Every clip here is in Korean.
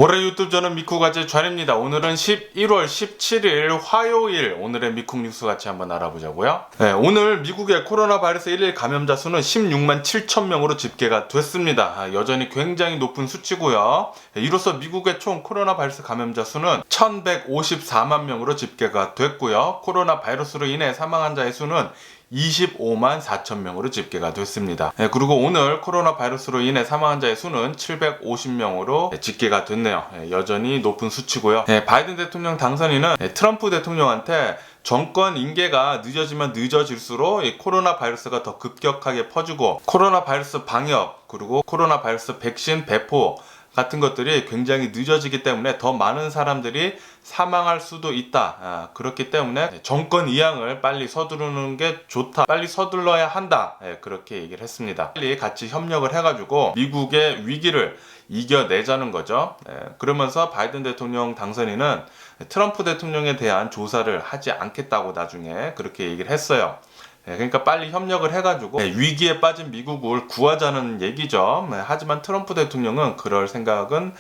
올해 유튜브 저는 미쿡아재 좌입니다. 오늘은 11월 17일 화요일 오늘의 미쿡 뉴스 같이 한번 알아보자고요. 네, 오늘 미국의 코로나 바이러스 1일 감염자 수는 16만 7천 명으로 집계가 됐습니다. 여전히 굉장히 높은 수치고요. 이로써 미국의 총 코로나 바이러스 감염자 수는 1154만 명으로 집계가 됐고요. 코로나 바이러스로 인해 사망한 자의 수는 25만 4천 명으로 집계가 됐습니다. 그리고 오늘 코로나 바이러스로 인해 사망한 자의 수는 750명으로 집계가 됐네요. 여전히 높은 수치고요. 바이든 대통령 당선인은 트럼프 대통령한테 정권 인계가 늦어지면 늦어질수록 이 코로나 바이러스가 더 급격하게 퍼지고 코로나 바이러스 방역 그리고 코로나 바이러스 백신 배포 같은 것들이 굉장히 늦어지기 때문에 더 많은 사람들이 사망할 수도 있다. 그렇기 때문에 정권 이양을 빨리 서두르는 게 좋다. 빨리 서둘러야 한다. 그렇게 얘기를 했습니다. 빨리 같이 협력을 해가지고 미국의 위기를 이겨내자는 거죠. 그러면서 바이든 대통령 당선인은 트럼프 대통령에 대한 조사를 하지 않겠다고 나중에 그렇게 얘기를 했어요. 그러니까 빨리 협력을 해가지고 위기에 빠진 미국을 구하자는 얘기죠. 하지만 트럼프 대통령은 그럴 생각은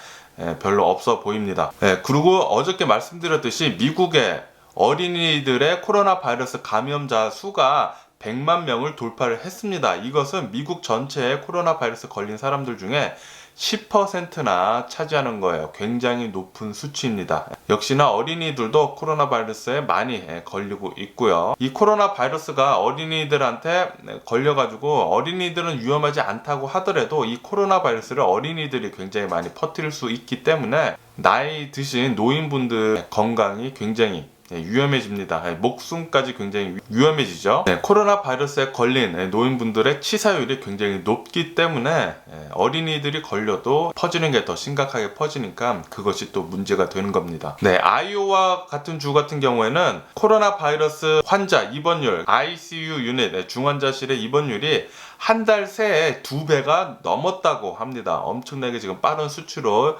별로 없어 보입니다. 그리고 어저께 말씀드렸듯이 미국의 어린이들의 코로나 바이러스 감염자 수가 100만 명을 돌파를 했습니다. 이것은 미국 전체의 코로나 바이러스 걸린 사람들 중에 10%나 차지하는 거예요. 굉장히 높은 수치입니다. 역시나 어린이들도 코로나 바이러스에 많이 걸리고 있고요. 이 코로나 바이러스가 어린이들한테 걸려가지고 어린이들은 위험하지 않다고 하더라도 이 코로나 바이러스를 어린이들이 굉장히 많이 퍼뜨릴 수 있기 때문에 나이 드신 노인분들 건강이 굉장히 위험해집니다. 목숨까지 굉장히 위험해지죠. 코로나 바이러스에 걸린 노인분들의 치사율이 굉장히 높기 때문에 어린이들이 걸려도 퍼지는 게 더 심각하게 퍼지니까 그것이 또 문제가 되는 겁니다. 아이오와 같은 주 같은 경우에는 코로나 바이러스 환자 입원율, ICU 유닛, 중환자실의 입원율이 한 달 새에 2배가 넘었다고 합니다. 엄청나게 지금 빠른 수치로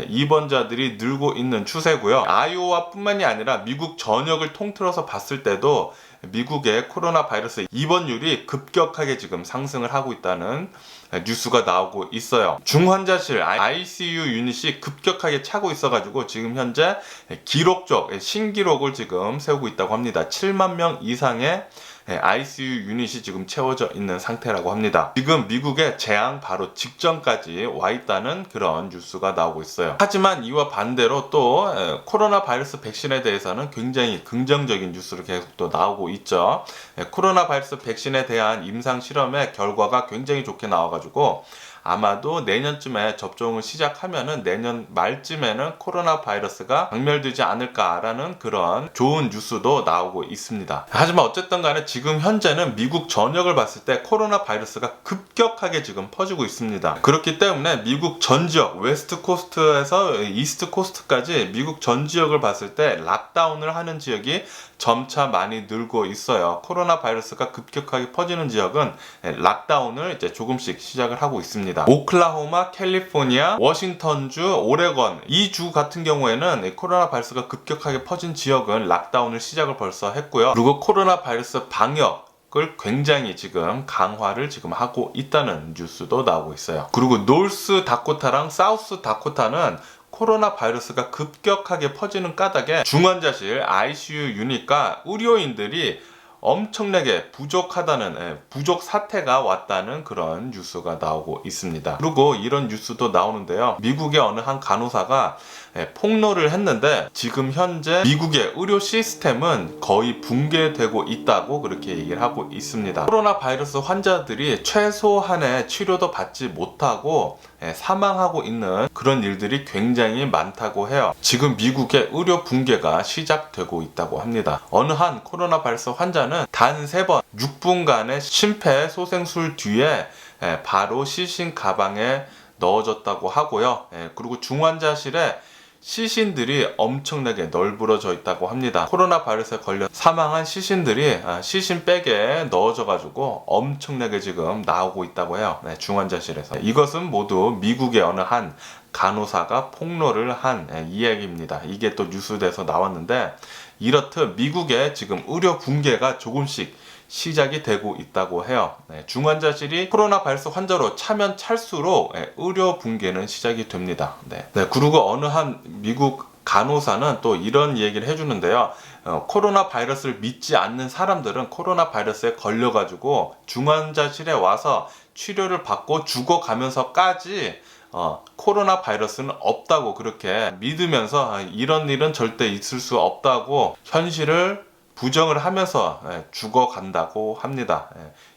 입원자들이 늘고 있는 추세고요. 아이오와 뿐만이 아니라 미국 전역을 통틀어서 봤을 때도 미국의 코로나 바이러스 입원율이 급격하게 지금 상승을 하고 있다는 뉴스가 나오고 있어요. 중환자실 ICU 유닛이 급격하게 차고 있어가지고 지금 현재 기록적 신기록을 지금 세우고 있다고 합니다. 7만 명 이상의 ICU 유닛이 지금 채워져 있는 상태라고 합니다. 지금 미국의 재앙 바로 직전까지 와 있다는 그런 뉴스가 나오고 있어요. 하지만 이와 반대로 또 코로나 바이러스 백신에 대해서는 굉장히 긍정적인 뉴스로 계속 또 나오고 있죠. 코로나 바이러스 백신에 대한 임상 실험의 결과가 굉장히 좋게 나와가지고 아마도 내년쯤에 접종을 시작하면은 내년 말쯤에는 코로나 바이러스가 박멸되지 않을까라는 그런 좋은 뉴스도 나오고 있습니다. 하지만 어쨌든 간에 지금 현재는 미국 전역을 봤을 때 코로나 바이러스가 급격하게 지금 퍼지고 있습니다. 그렇기 때문에 미국 전 지역, 웨스트 코스트에서 이스트 코스트까지 미국 전 지역을 봤을 때 락다운을 하는 지역이 점차 많이 늘고 있어요. 코로나 바이러스가 급격하게 퍼지는 지역은 락다운을 이제 조금씩 시작을 하고 있습니다. 오클라호마, 캘리포니아, 워싱턴주, 오레건 이 주 같은 경우에는 코로나 바이러스가 급격하게 퍼진 지역은 락다운을 시작을 벌써 했고요. 그리고 코로나 바이러스 방역을 굉장히 지금 강화를 지금 하고 있다는 뉴스도 나오고 있어요. 그리고 노스 다코타랑 사우스 다코타는 코로나 바이러스가 급격하게 퍼지는 까닭에 중환자실 ICU 유닛과 의료인들이 엄청나게 부족하다는 부족 사태가 왔다는 그런 뉴스가 나오고 있습니다. 그리고 이런 뉴스도 나오는데요. 미국의 어느 한 간호사가 폭로를 했는데 지금 현재 미국의 의료 시스템은 거의 붕괴되고 있다고 그렇게 얘기를 하고 있습니다. 코로나 바이러스 환자들이 최소한의 치료도 받지 못하고 사망하고 있는 그런 일들이 굉장히 많다고 해요. 지금 미국의 의료 붕괴가 시작되고 있다고 합니다. 어느 한 코로나 바이러스 환자는 단 3번 6분간의 심폐소생술 뒤에 바로 시신 가방에 넣어졌다고 하고요. 그리고 중환자실에 시신들이 엄청나게 널브러져 있다고 합니다. 코로나 바이러스에 걸려 사망한 시신들이 시신백에 넣어져 가지고 엄청나게 지금 나오고 있다고 해요. 중환자실에서. 이것은 모두 미국의 어느 한 간호사가 폭로를 한 이야기입니다. 이게 또 뉴스에서 나왔는데, 이렇듯 미국에 지금 의료 붕괴가 조금씩 시작이 되고 있다고 해요. 중환자실이 코로나 바이러스 환자로 차면 찰수록 의료 붕괴는 시작이 됩니다. 그리고 어느 한 미국 간호사는 또 이런 얘기를 해주는데요. 코로나 바이러스를 믿지 않는 사람들은 코로나 바이러스에 걸려가지고 중환자실에 와서 치료를 받고 죽어가면서까지 코로나 바이러스는 없다고 그렇게 믿으면서 이런 일은 절대 있을 수 없다고 현실을 부정을 하면서 죽어간다고 합니다.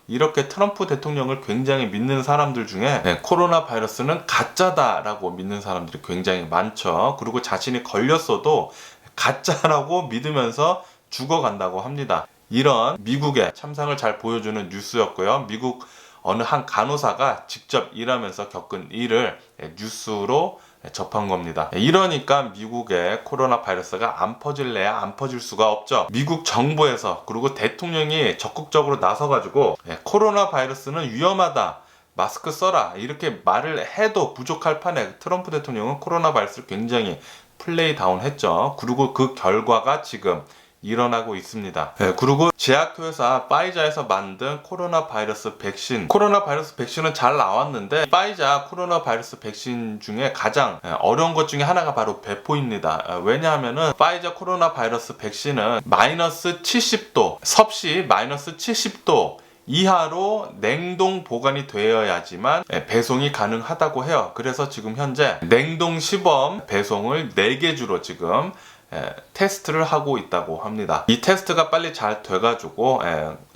이렇게 트럼프 대통령을 굉장히 믿는 사람들 중에 코로나 바이러스는 가짜다라고 믿는 사람들이 굉장히 많죠. 그리고 자신이 걸렸어도 가짜라고 믿으면서 죽어간다고 합니다. 이런 미국의 참상을 잘 보여주는 뉴스였고요. 미국 어느 한 간호사가 직접 일하면서 겪은 일을 뉴스로 접한 겁니다. 이러니까 미국의 코로나 바이러스가 안 퍼질래야 안 퍼질 수가 없죠. 미국 정부에서 그리고 대통령이 적극적으로 나서가지고 코로나 바이러스는 위험하다, 마스크 써라 이렇게 말을 해도 부족할 판에 트럼프 대통령은 코로나 바이러스를 굉장히 플레이 다운 했죠. 그리고 그 결과가 지금 일어나고 있습니다. 그리고 제약회사 파이자에서 만든 코로나 바이러스 백신, 코로나 바이러스 백신은 잘 나왔는데 파이자 코로나 바이러스 백신 중에 가장 어려운 것 중에 하나가 바로 배포입니다. 왜냐하면은 파이자 코로나 바이러스 백신은 마이너스 70도, 섭씨 마이너스 70도 이하로 냉동 보관이 되어야지만 배송이 가능하다고 해요. 그래서 지금 현재 냉동 시범 배송을 4개 주로 지금 테스트를 하고 있다고 합니다. 이 테스트가 빨리 잘 돼가지고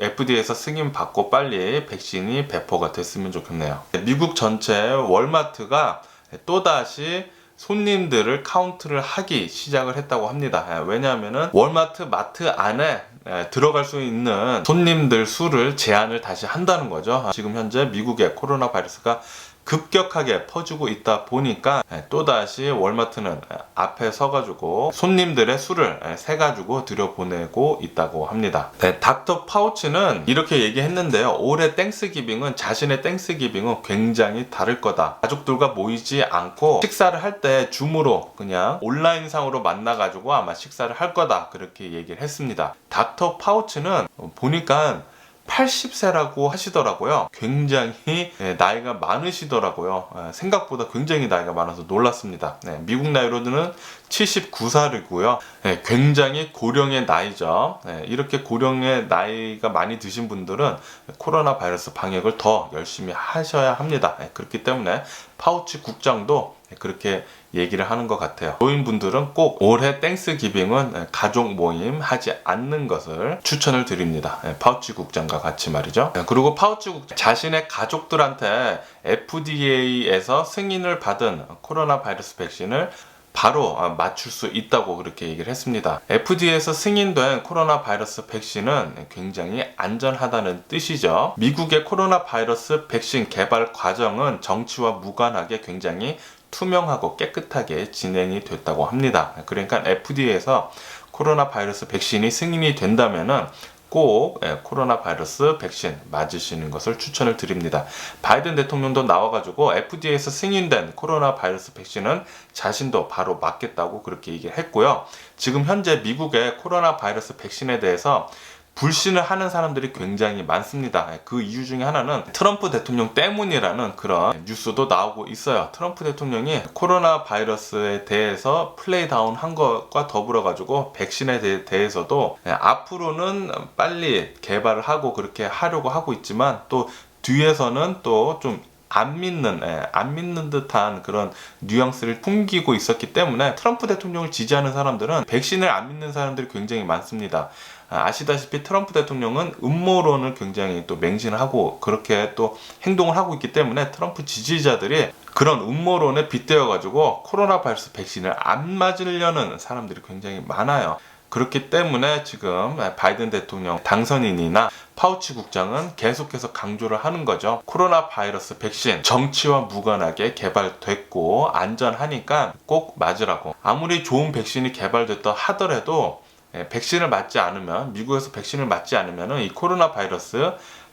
FDA에서 승인 받고 빨리 백신이 배포가 됐으면 좋겠네요. 미국 전체 월마트가 또다시 손님들을 카운트를 하기 시작을 했다고 합니다. 왜냐하면은 월마트 마트 안에 들어갈 수 있는 손님들 수를 제한을 다시 한다는 거죠. 지금 현재 미국의 코로나 바이러스가 급격하게 퍼지고 있다 보니까 또다시 월마트는 앞에 서가지고 손님들의 수를 세가지고 들여보내고 있다고 합니다. 닥터 파우치는 이렇게 얘기했는데요. 올해 땡스기빙은 자신의 땡스기빙은 굉장히 다를 거다. 가족들과 모이지 않고 식사를 할 때 줌으로 그냥 온라인상으로 만나가지고 아마 식사를 할 거다. 그렇게 얘기를 했습니다. 닥터 파우치는 보니까 80세라고 하시더라고요. 굉장히 나이가 많으시더라고요. 생각보다 굉장히 나이가 많아서 놀랐습니다. 미국 나이로는 79살이고요. 굉장히 고령의 나이죠. 이렇게 고령의 나이가 많이 드신 분들은 코로나 바이러스 방역을 더 열심히 하셔야 합니다. 그렇기 때문에 파우치 국장도 그렇게 얘기를 하는 것 같아요. 노인분들은 꼭 올해 땡스기빙은 가족 모임 하지 않는 것을 추천을 드립니다. 파우치 국장과 같이 말이죠. 그리고 파우치 국장 자신의 가족들한테 FDA에서 승인을 받은 코로나 바이러스 백신을 바로 맞출 수 있다고 그렇게 얘기를 했습니다. FDA에서 승인된 코로나 바이러스 백신은 굉장히 안전하다는 뜻이죠. 미국의 코로나 바이러스 백신 개발 과정은 정치와 무관하게 굉장히 투명하고 깨끗하게 진행이 됐다고 합니다. 그러니까 FDA에서 코로나 바이러스 백신이 승인이 된다면은 꼭 코로나 바이러스 백신 맞으시는 것을 추천을 드립니다. 바이든 대통령도 나와가지고 FDA에서 승인된 코로나 바이러스 백신은 자신도 바로 맞겠다고 그렇게 얘기를 했고요. 지금 현재 미국의 코로나 바이러스 백신에 대해서 불신을 하는 사람들이 굉장히 많습니다. 그 이유 중에 하나는 트럼프 대통령 때문이라는 그런 뉴스도 나오고 있어요. 트럼프 대통령이 코로나 바이러스에 대해서 플레이 다운 한 것과 더불어 가지고 백신에 대해서도 앞으로는 빨리 개발을 하고 그렇게 하려고 하고 있지만 또 뒤에서는 또 좀 안 믿는 듯한 그런 뉘앙스를 풍기고 있었기 때문에 트럼프 대통령을 지지하는 사람들은 백신을 안 믿는 사람들이 굉장히 많습니다. 아시다시피 트럼프 대통령은 음모론을 굉장히 또 맹신하고 그렇게 또 행동을 하고 있기 때문에 트럼프 지지자들이 그런 음모론에 빗대어 가지고 코로나 바이러스 백신을 안 맞으려는 사람들이 굉장히 많아요. 그렇기 때문에 지금 바이든 대통령 당선인이나 파우치 국장은 계속해서 강조를 하는 거죠. 코로나 바이러스 백신 정치와 무관하게 개발됐고 안전하니까 꼭 맞으라고. 아무리 좋은 백신이 개발됐다 하더라도 백신을 맞지 않으면, 미국에서 백신을 맞지 않으면 이 코로나 바이러스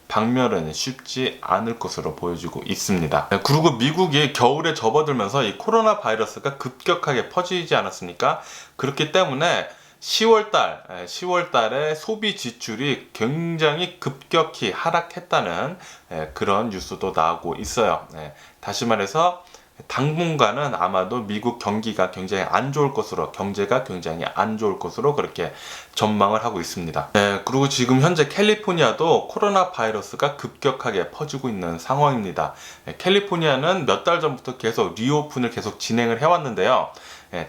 박멸은 쉽지 않을 것으로 보여지고 있습니다. 그리고 미국이 겨울에 접어들면서 이 코로나 바이러스가 급격하게 퍼지지 않았습니까? 그렇기 때문에 10월달에 소비 지출이 굉장히 급격히 하락했다는 그런 뉴스도 나오고 있어요. 다시 말해서 당분간은 아마도 미국 경제가 굉장히 안 좋을 것으로 그렇게 전망을 하고 있습니다. 그리고 지금 현재 캘리포니아도 코로나 바이러스가 급격하게 퍼지고 있는 상황입니다. 캘리포니아는 몇 달 전부터 계속 리오픈을 계속 진행을 해왔는데요.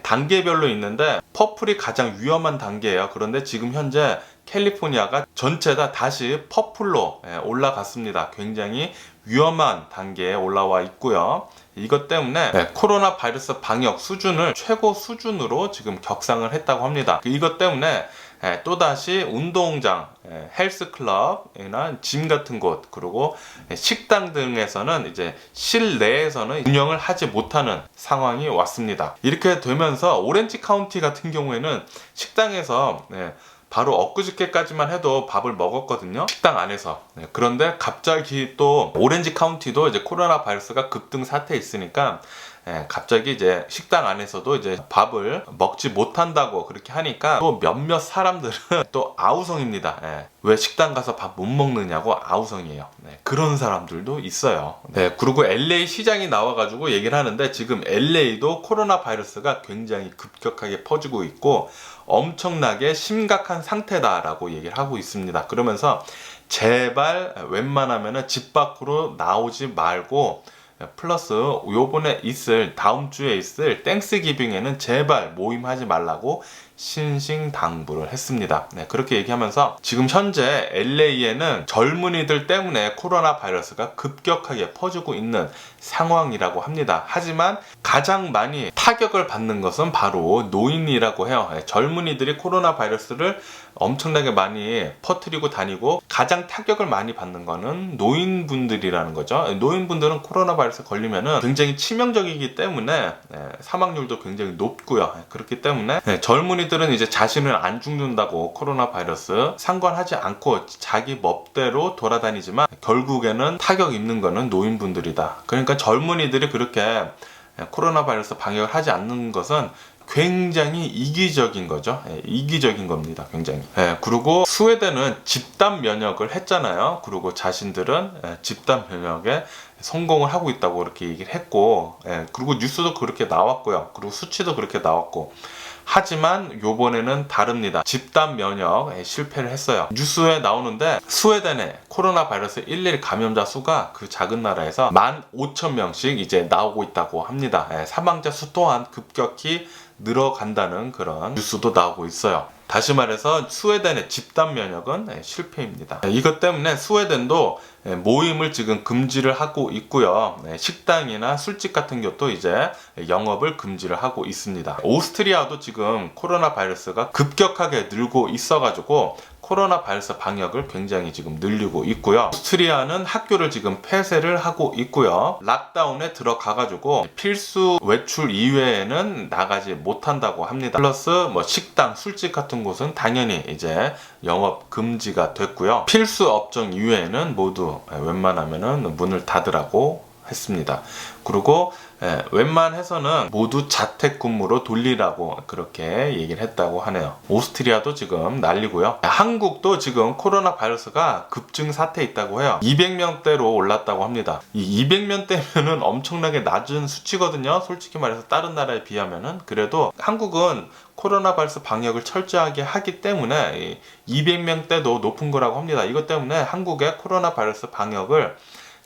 단계별로 있는데 퍼플이 가장 위험한 단계예요. 그런데 지금 현재 캘리포니아가 전체 다 다시 퍼플로 올라갔습니다. 굉장히 위험한 단계에 올라와 있고요. 이것 때문에 코로나 바이러스 방역 수준을 최고 수준으로 지금 격상을 했다고 합니다. 이것 때문에 또다시 운동장, 헬스클럽이나 짐 같은 곳, 그리고 식당 등에서는 이제 실내에서는 운영을 하지 못하는 상황이 왔습니다. 이렇게 되면서 오렌지 카운티 같은 경우에는 식당에서 바로 엊그저께까지만 해도 밥을 먹었거든요. 식당 안에서. 그런데 갑자기 또 오렌지 카운티도 이제 코로나 바이러스가 급등 사태에 있으니까 갑자기 이제 식당 안에서도 이제 밥을 먹지 못한다고 그렇게 하니까 또 몇몇 사람들은 또 아우성입니다. 왜 식당 가서 밥 못 먹느냐고 아우성이에요. 그런 사람들도 있어요. 그리고 LA 시장이 나와가지고 얘기를 하는데 지금 LA도 코로나 바이러스가 굉장히 급격하게 퍼지고 있고 엄청나게 심각한 상태다라고 얘기를 하고 있습니다. 그러면서 제발 웬만하면 집 밖으로 나오지 말고 플러스 요번에 다음 주에 있을 땡스기빙에는 제발 모임하지 말라고 신신당부를 했습니다. 그렇게 얘기하면서 지금 현재 LA에는 젊은이들 때문에 코로나 바이러스가 급격하게 퍼지고 있는 상황이라고 합니다. 하지만 가장 많이 타격을 받는 것은 바로 노인이라고 해요. 젊은이들이 코로나 바이러스를 엄청나게 많이 퍼뜨리고 다니고 가장 타격을 많이 받는 거는 노인분들이라는 거죠. 노인분들은 코로나 바이러스 걸리면은 굉장히 치명적이기 때문에 사망률도 굉장히 높고요. 그렇기 때문에 젊은이들은 이제 자신은 안 죽는다고 코로나 바이러스 상관하지 않고 자기 멋대로 돌아다니지만 결국에는 타격 입는 거는 노인분들이다. 그러니까 젊은이들이 그렇게 코로나 바이러스 방역을 하지 않는 것은 굉장히 이기적인 거죠. 이기적인 겁니다. 굉장히. 그리고 스웨덴은 집단 면역을 했잖아요. 그리고 자신들은 집단 면역에 성공을 하고 있다고 그렇게 얘기를 했고, 그리고 뉴스도 그렇게 나왔고요. 그리고 수치도 그렇게 나왔고. 하지만 요번에는 다릅니다. 집단 면역에 실패를 했어요. 뉴스에 나오는데 스웨덴의 코로나 바이러스 11 감염자 수가 그 작은 나라에서 15,000명씩 이제 나오고 있다고 합니다. 사망자 수 또한 급격히 늘어간다는 그런 뉴스도 나오고 있어요. 다시 말해서 스웨덴의 집단 면역은 실패입니다. 이것 때문에 스웨덴도 모임을 지금 금지를 하고 있고요. 식당이나 술집 같은 것도 이제 영업을 금지를 하고 있습니다. 오스트리아도 지금 코로나 바이러스가 급격하게 늘고 있어가지고 코로나 바이러스 방역을 굉장히 지금 늘리고 있고요. 오스트리아는 학교를 지금 폐쇄를 하고 있고요. 락다운에 들어가가지고 필수 외출 이외에는 나가지 못한다고 합니다. 플러스 뭐 식당, 술집 같은 곳은 당연히 이제 영업 금지가 됐고요. 필수 업종 이외에는 모두 웬만하면은 문을 닫으라고 했습니다. 그리고 웬만해서는 모두 자택근무로 돌리라고 그렇게 얘기를 했다고 하네요. 오스트리아도 지금 난리고요. 한국도 지금 코로나 바이러스가 급증 사태에 있다고 해요. 200명대로 올랐다고 합니다. 이 200명대면은 엄청나게 낮은 수치거든요. 솔직히 말해서 다른 나라에 비하면은. 그래도 한국은 코로나 바이러스 방역을 철저하게 하기 때문에 200명대도 높은 거라고 합니다. 이것 때문에 한국의 코로나 바이러스 방역을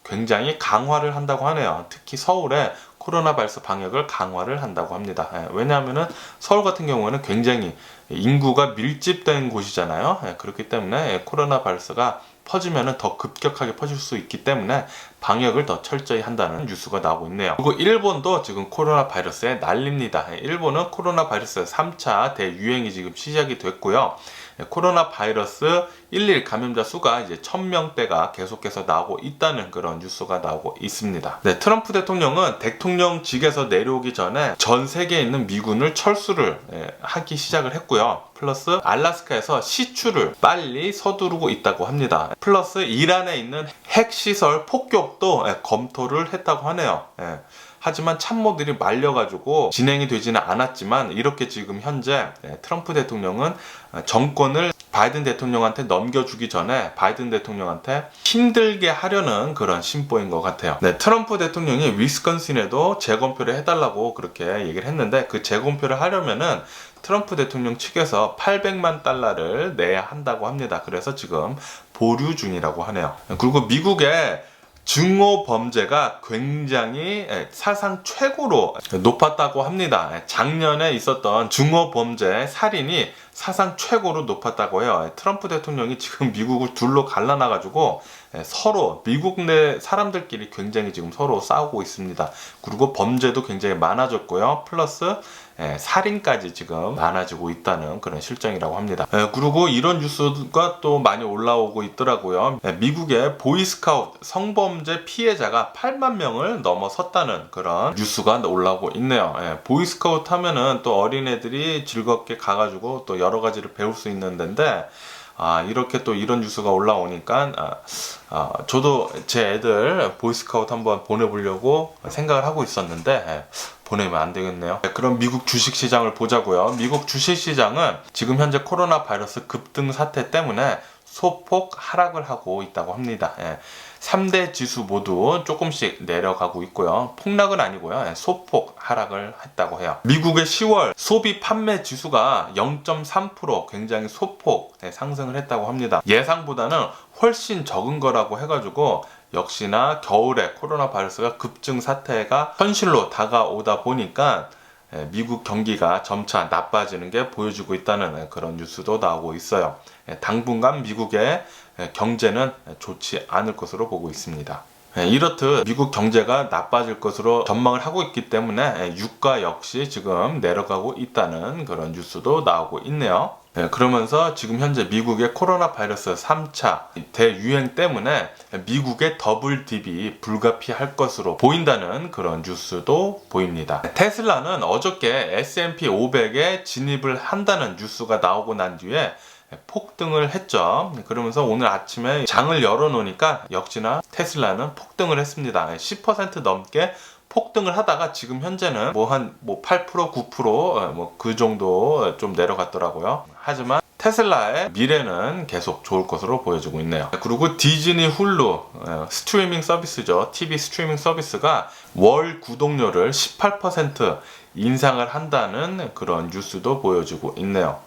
굉장히 강화를 한다고 하네요. 특히 서울에 코로나 바이러스 방역을 강화를 한다고 합니다. 왜냐하면은 서울 같은 경우에는 굉장히 인구가 밀집된 곳이잖아요. 그렇기 때문에 코로나 바이러스가 퍼지면은 더 급격하게 퍼질 수 있기 때문에 방역을 더 철저히 한다는 뉴스가 나오고 있네요. 그리고 일본도 지금 코로나 바이러스에 난립니다. 일본은 코로나 바이러스 3차 대유행이 지금 시작이 됐고요. 코로나 바이러스 11 감염자 수가 이제 1000명대가 계속해서 나오고 있다는 그런 뉴스가 나오고 있습니다. 네, 트럼프 대통령은 대통령직에서 내려오기 전에 전 세계에 있는 미군을 철수를 하기 시작을 했고요. 플러스 알래스카에서 시추를 빨리 서두르고 있다고 합니다. 플러스 이란에 있는 핵시설 폭격도 검토를 했다고 하네요. 하지만 참모들이 말려가지고 진행이 되지는 않았지만 이렇게 지금 현재 트럼프 대통령은 정권을 바이든 대통령한테 넘겨주기 전에 바이든 대통령한테 힘들게 하려는 그런 심보인 것 같아요. 네, 트럼프 대통령이 위스콘신에도 재검표를 해달라고 그렇게 얘기를 했는데 그 재검표를 하려면은 트럼프 대통령 측에서 800만 달러를 내야 한다고 합니다. 그래서 지금 보류 중이라고 하네요. 그리고 미국의 증오 범죄가 굉장히 사상 최고로 높았다고 합니다. 작년에 있었던 증오 범죄 살인이 사상 최고로 높았다고 해요. 트럼프 대통령이 지금 미국을 둘로 갈라놔가지고 서로 미국 내 사람들끼리 굉장히 지금 서로 싸우고 있습니다. 그리고 범죄도 굉장히 많아졌고요. 플러스 살인까지 지금 많아지고 있다는 그런 실정이라고 합니다. 그리고 이런 뉴스가 또 많이 올라오고 있더라고요. 미국의 보이스카우트 성범죄 피해자가 8만 명을 넘어섰다는 그런 뉴스가 올라오고 있네요. 보이스카우트 하면은 또 어린애들이 즐겁게 가가지고 또 여러 가지를 배울 수 있는 데인데 이렇게 또 이런 뉴스가 올라오니까 저도 제 애들 보이스카우트 한번 보내보려고 생각을 하고 있었는데 보내면 안 되겠네요. 그럼 미국 주식시장을 보자고요. 미국 주식시장은 지금 현재 코로나 바이러스 급등 사태 때문에 소폭 하락을 하고 있다고 합니다. 3대 지수 모두 조금씩 내려가고 있고요. 폭락은 아니고요. 소폭 하락을 했다고 해요. 미국의 10월 소비 판매 지수가 0.3% 굉장히 소폭 상승을 했다고 합니다. 예상보다는 훨씬 적은 거라고 해가지고 역시나 겨울에 코로나 바이러스가 급증 사태가 현실로 다가오다 보니까 미국 경기가 점차 나빠지는 게 보여지고 있다는 그런 뉴스도 나오고 있어요. 당분간 미국의 경제는 좋지 않을 것으로 보고 있습니다. 이렇듯 미국 경제가 나빠질 것으로 전망을 하고 있기 때문에 유가 역시 지금 내려가고 있다는 그런 뉴스도 나오고 있네요. 그러면서 지금 현재 미국의 코로나 바이러스 3차 대유행 때문에 미국의 더블 딥이 불가피할 것으로 보인다는 그런 뉴스도 보입니다. 테슬라는 어저께 S&P 500에 진입을 한다는 뉴스가 나오고 난 뒤에 폭등을 했죠. 그러면서 오늘 아침에 장을 열어놓으니까 역시나 테슬라는 폭등을 했습니다. 10% 넘게 폭등을 하다가 지금 현재는 8%, 9% 그 정도 좀 내려갔더라고요. 하지만 테슬라의 미래는 계속 좋을 것으로 보여지고 있네요. 그리고 디즈니 훌루 스트리밍 서비스죠. TV 스트리밍 서비스가 월 구독료를 18% 인상을 한다는 그런 뉴스도 보여지고 있네요.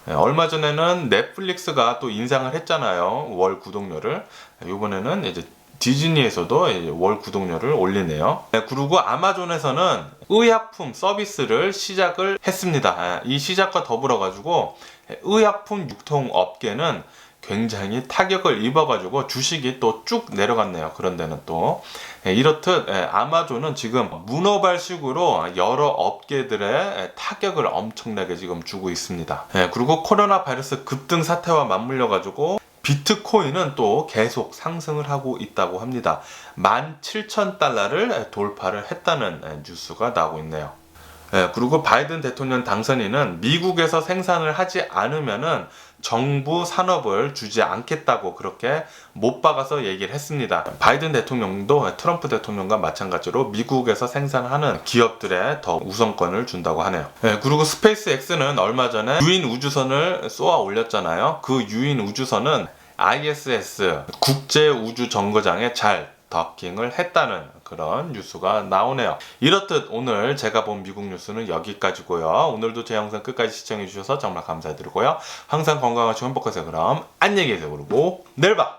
얼마 전에는 넷플릭스가 또 인상을 했잖아요. 월 구독료를. 이번에는 이제 디즈니에서도 월 구독료를 올리네요. 그리고 아마존에서는 의약품 서비스를 시작을 했습니다. 이 시작과 더불어 가지고 의약품 유통업계는 굉장히 타격을 입어가지고 주식이 또 쭉 내려갔네요. 그런 데는 또 이렇듯 아마존은 지금 문어발식으로 여러 업계들의 타격을 엄청나게 지금 주고 있습니다. 그리고 코로나 바이러스 급등 사태와 맞물려 가지고 비트코인은 또 계속 상승을 하고 있다고 합니다. 17,000달러를 돌파를 했다는 뉴스가 나오고 있네요. 그리고 바이든 대통령 당선인은 미국에서 생산을 하지 않으면은 정부 산업을 주지 않겠다고 그렇게 못 박아서 얘기를 했습니다. 바이든 대통령도 트럼프 대통령과 마찬가지로 미국에서 생산하는 기업들에 더 우선권을 준다고 하네요. 그리고 스페이스X는 얼마 전에 유인 우주선을 쏘아 올렸잖아요. 그 유인 우주선은 ISS 국제우주정거장에 잘 더킹을 했다는 그런 뉴스가 나오네요. 이렇듯 오늘 제가 본 미국 뉴스는 여기까지고요. 오늘도 제 영상 끝까지 시청해 주셔서 정말 감사드리고요. 항상 건강하시고 행복하세요. 그럼 안녕히 계세요. 그리고 내일 봐.